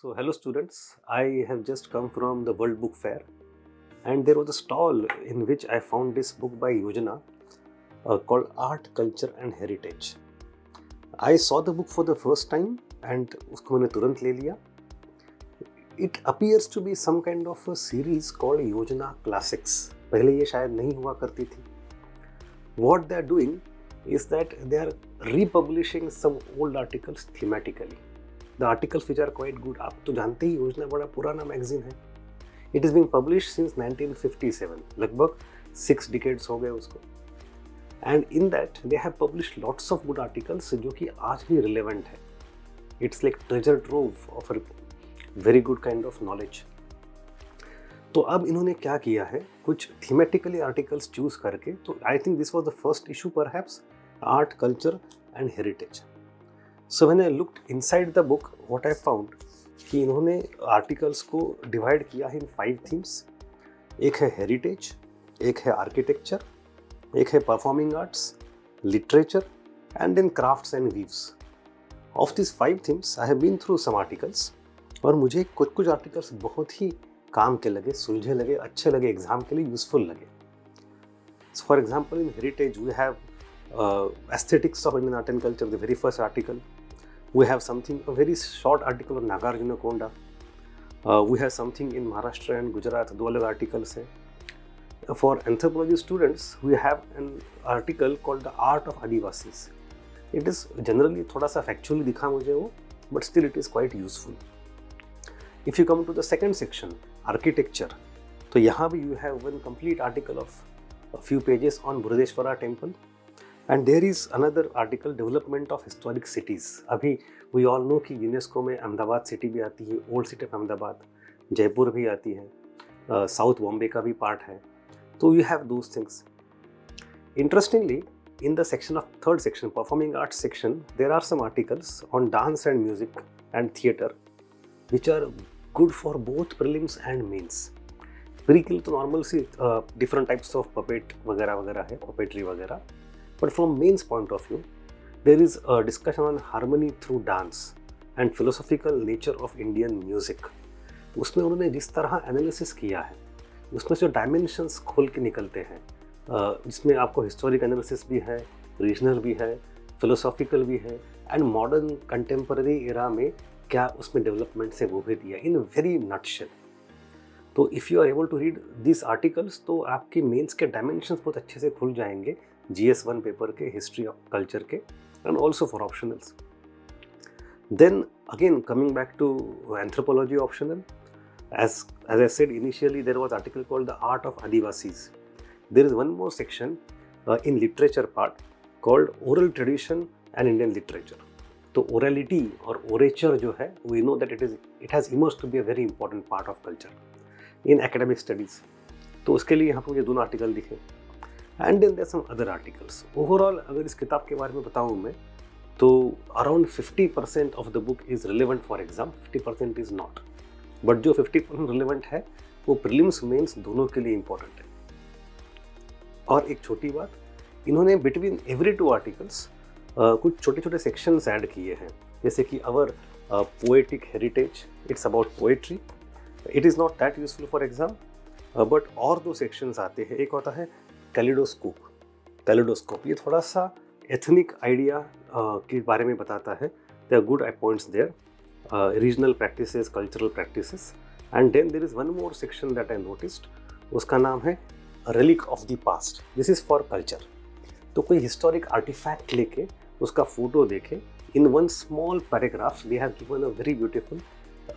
So, hello students, I have just come from the World Book Fair and there was a stall in which I found this book by Yojana called Art, Culture and Heritage. I saw the book for the first time and उसको मैंने तुरंत ले लिया. It appears to be some kind of a series called Yojana Classics. पहले ये शायद नहीं हुआ करती थी. What they are doing is that they are republishing some old articles thematically. The articles which are quite good. आप तो जानते ही योजना बड़ा पुराना मैगजीन है. It is being published since 1957. लगभग 6 decades हो गए उसको. And in that they have published lots of good articles जो कि आज भी relevant है. It's like treasure trove of a very good kind of knowledge. तो अब इन्होंने क्या किया है, कुछ thematically articles choose करके, तो I think this was the first issue perhaps, art, culture and heritage. So when I looked inside the book, what I found कि इन्होंने आर्टिकल्स को डिवाइड किया है इन 5 थीम्स. एक है हेरिटेज, एक है आर्किटेक्चर, एक है performing arts, literature and then crafts and weaves. Of this 5 themes I have been through some articles और मुझे कुछ आर्टिकल्स बहुत ही काम के लगे, सुलझे लगे, अच्छे लगे, एग्जाम के लिए यूजफुल लगे. For example in heritage we have aesthetics of Indian art and culture, the very first article. We have a very short article on Nagarjunakonda. We have something in Maharashtra and Gujarat, दो अलग articles हैं. For anthropology students, we have an article called the Art of Adivasis. It is generally थोड़ा सा factually दिखा मुझे वो, but still it is quite useful. If you come to the second section, architecture, तो यहाँ भी you have one complete article of a few pages on Burudeshwara temple. And there is another article, development of historic cities. अभी we all know कि UNESCO में Ahmedabad city भी आती है, old city of Ahmedabad, Jaipur भी आती है, साउथ बॉम्बे का भी पार्ट है. तो you have those things. Interestingly, in the section of third section, performing arts section, there are some articles on dance and music and theatre, which are good for both prelims and mains. Pre के लिए तो normal सी different types of puppet वगैरह वगैरह है, puppetry वगैरह. But from mains point of view, there is a discussion on harmony through dance and philosophical nature of Indian music. उसमें उन्होंने जिस तरह एनालिसिस किया है, उसमें से डायमेंशंस खोल के निकलते हैं, जिसमें आपको हिस्टोरिक एनालिसिस भी है, रीजनल भी है, फिलोसॉफिकल भी है, एंड मॉडर्न कंटेम्पररी एरा में क्या उसमें डेवलपमेंट से वो भी दिया इन वेरी नटशेल. तो if you are able to read this articles तो आपके मेंस के डायमेंशंस बहुत अच्छे से खुल जाएंगे, GS1 पेपर के, हिस्ट्री ऑफ कल्चर के, and also for optionals. Then again coming back to anthropology optional, as I said initially, there was article called the Art of Adivasis. There is one more section in literature part called Oral Tradition and Indian Literature. तो orality और orature जो है, we know that it has emerged to be a very important part of culture in academic studies. तो उसके लिए यहाँ पर मुझे दोनों आर्टिकल दिखे. And then there some other articles. Overall अगर इस किताब के बारे में बताऊँ मैं, तो around 50% of the book is relevant for exam, 50% is not. But जो 50% रिलेवेंट है वो प्रीलिम्स मेंस दोनों के लिए इम्पोर्टेंट है. और एक छोटी बात, इन्होंने बिटवीन एवरी 2 आर्टिकल्स कुछ छोटे छोटे सेक्शंस ऐड किए हैं, जैसे कि our poetic heritage, it's about poetry. It is not that useful for exam, but और 2 सेक्शंस आते हैं. एक होता है कैलिडोस्कोप, ये थोड़ा सा एथनिक आइडिया के बारे में बताता है. They are good points there, regional practices, cultural practices. And then there is one more section that I noticed, उसका नाम है relic of the past. This is for culture. तो कोई हिस्टोरिक आर्टिफैक्ट लेके उसका फोटो देखे, in one small paragraph they have given a very beautiful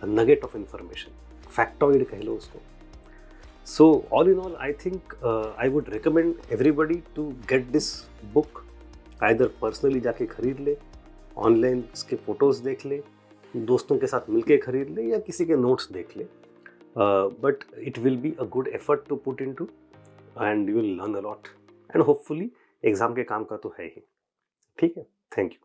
nugget of information, factoid कह लो उसको. So all in all, I think I would recommend everybody to get this book. either personally जाके खरीद ले, online इसके photos देख ले, दोस्तों के साथ मिलके खरीद ले, या किसी के नोट्स देख ले. But it will be a good effort to put into, and you will learn a lot. And hopefully exam के काम का तो है ही. ठीक है, थैंक यू.